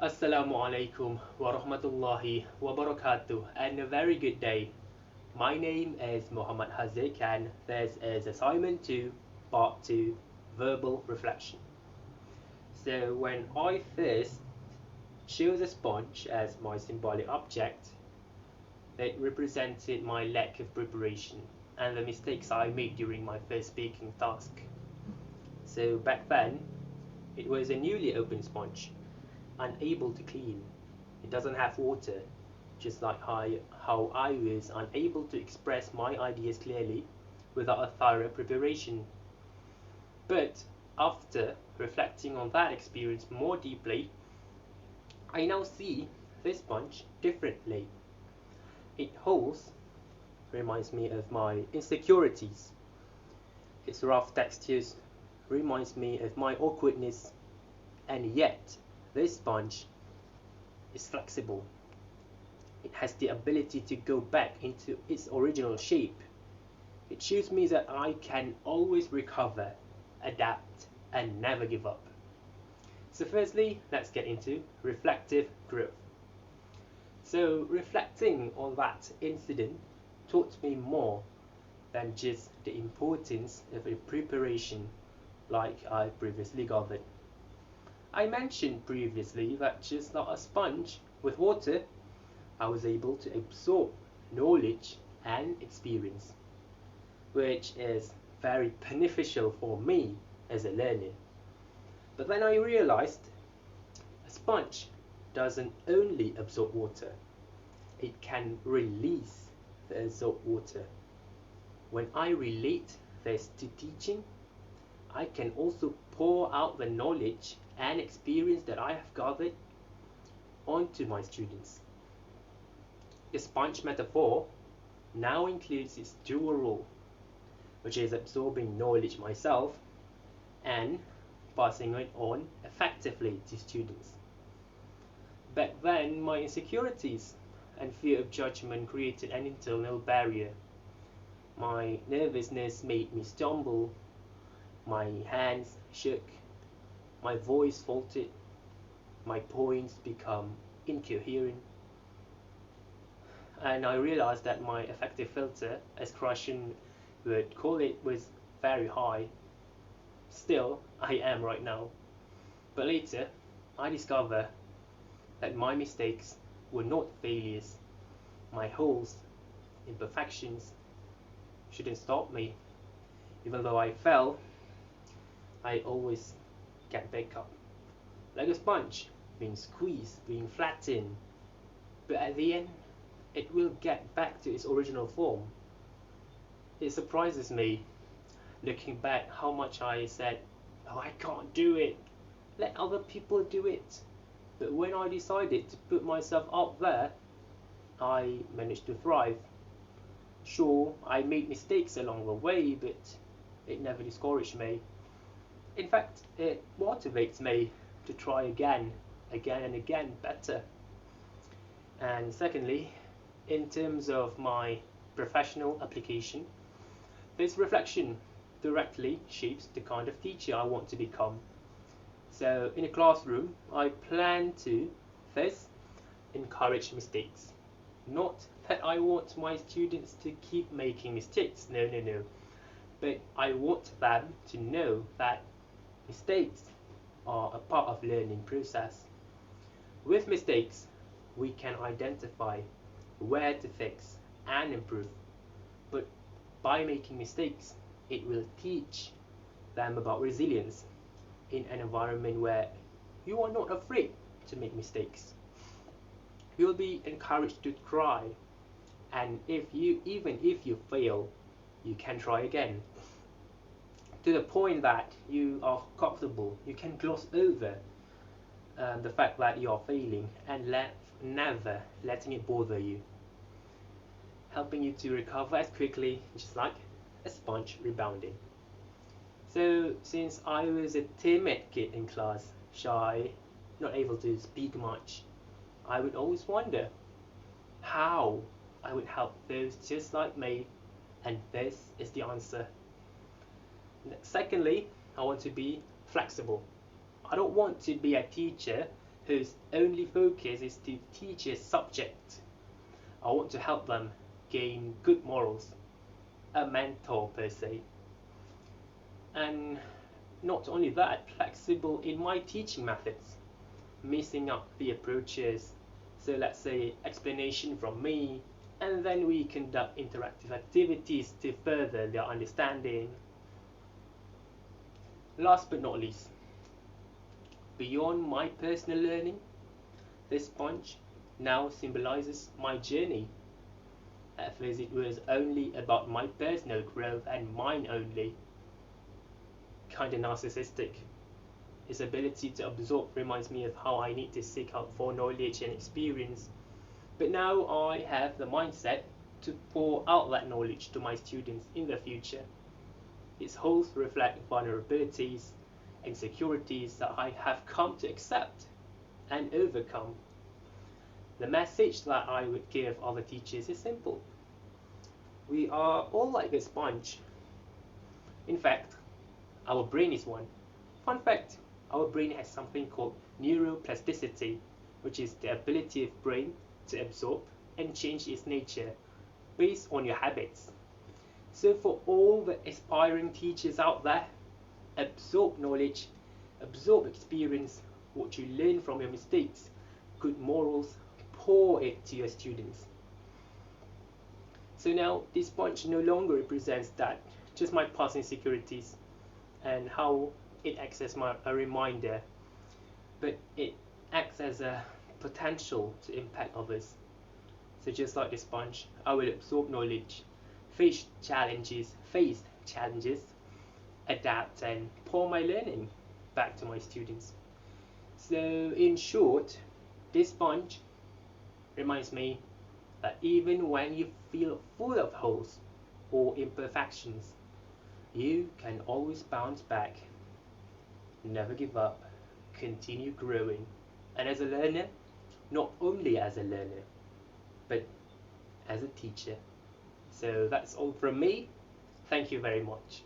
Assalamu alaikum wa rahmatullahi wa barakatuh, and a very good day. My name is Muhammad Haziq, and this is assignment 2, part 2, verbal reflection. So, when I first chose a sponge as my symbolic object, it represented my lack of preparation and the mistakes I made during my first speaking task. So, back then, it was a newly opened sponge, unable to clean. It doesn't have water, just like how I was unable to express my ideas clearly without a thorough preparation. But after reflecting on that experience more deeply, I now see this sponge differently. It holds reminds me of my insecurities. Its rough textures reminds me of my awkwardness, and yet this sponge is flexible. It has the ability to go back into its original shape. It shows me that I can always recover, adapt, and never give up. So firstly, let's get into reflective growth. So reflecting on that incident taught me more than just the importance of a preparation like I previously gathered. I mentioned previously that just like a sponge with water, I was able to absorb knowledge and experience, which is very beneficial for me as a learner. But then I realized a sponge doesn't only absorb water, it can release the absorbed water. When I relate this to teaching, I can also pour out the knowledge and experience that I have gathered onto my students. The sponge metaphor now includes its dual role, which is absorbing knowledge myself and passing it on effectively to students. Back then, my insecurities and fear of judgment created an internal barrier. My nervousness made me stumble, my hands shook, my voice faltered, my points become incoherent, and I realized that my effective filter, as Krashen would call it, was very high. Still, I am right now. But later, I discover that my mistakes were not failures. My holes, imperfections, shouldn't stop me. Even though I fell, I always get back up. Like a sponge, being squeezed, being flattened. But at the end, it will get back to its original form. It surprises me, looking back, how much I said, "Oh, I can't do it. Let other people do it." But when I decided to put myself out there, I managed to thrive. Sure, I made mistakes along the way, but it never discouraged me. In fact, it motivates me to try again, again and again, better. And secondly, in terms of my professional application, this reflection directly shapes the kind of teacher I want to become. So, in a classroom, I plan to first encourage mistakes. Not that I want my students to keep making mistakes, no. But I want them to know that mistakes are a part of learning process. With mistakes, we can identify where to fix and improve. But by making mistakes, it will teach them about resilience in an environment where you are not afraid to make mistakes. You'll be encouraged to try, and even if you fail, you can try again. To the point that you are comfortable, you can gloss over the fact that you are failing and never letting it bother you, helping you to recover as quickly, just like a sponge rebounding. So, since I was a timid kid in class, shy, not able to speak much, I would always wonder how I would help those just like me, and this is the answer. Secondly, I want to be flexible. I don't want to be a teacher whose only focus is to teach a subject. I want to help them gain good morals, a mentor per se. And not only that, flexible in my teaching methods, mixing up the approaches. So let's say explanation from me, and then we conduct interactive activities to further their understanding. Last but not least, beyond my personal learning, this sponge now symbolizes my journey. At first it was only about my personal growth and mine only. Kinda narcissistic. His ability to absorb reminds me of how I need to seek out for knowledge and experience. But now I have the mindset to pour out that knowledge to my students in the future. Its holes reflect vulnerabilities, insecurities that I have come to accept and overcome. The message that I would give other teachers is simple. We are all like a sponge. In fact, our brain is one. Fun fact, our brain has something called neuroplasticity, which is the ability of brain to absorb and change its nature based on your habits. So for all the aspiring teachers out there, absorb knowledge, absorb experience, what you learn from your mistakes, good morals, pour it to your students. So now this sponge no longer represents that, just my past insecurities and how it acts as a reminder, but it acts as a potential to impact others. So just like the sponge, I will absorb knowledge, face challenges, adapt and pour my learning back to my students. So in short, this sponge reminds me that even when you feel full of holes or imperfections, you can always bounce back. Never give up, continue growing, and as a learner, not only as a learner, but as a teacher. So that's all from me. Thank you very much.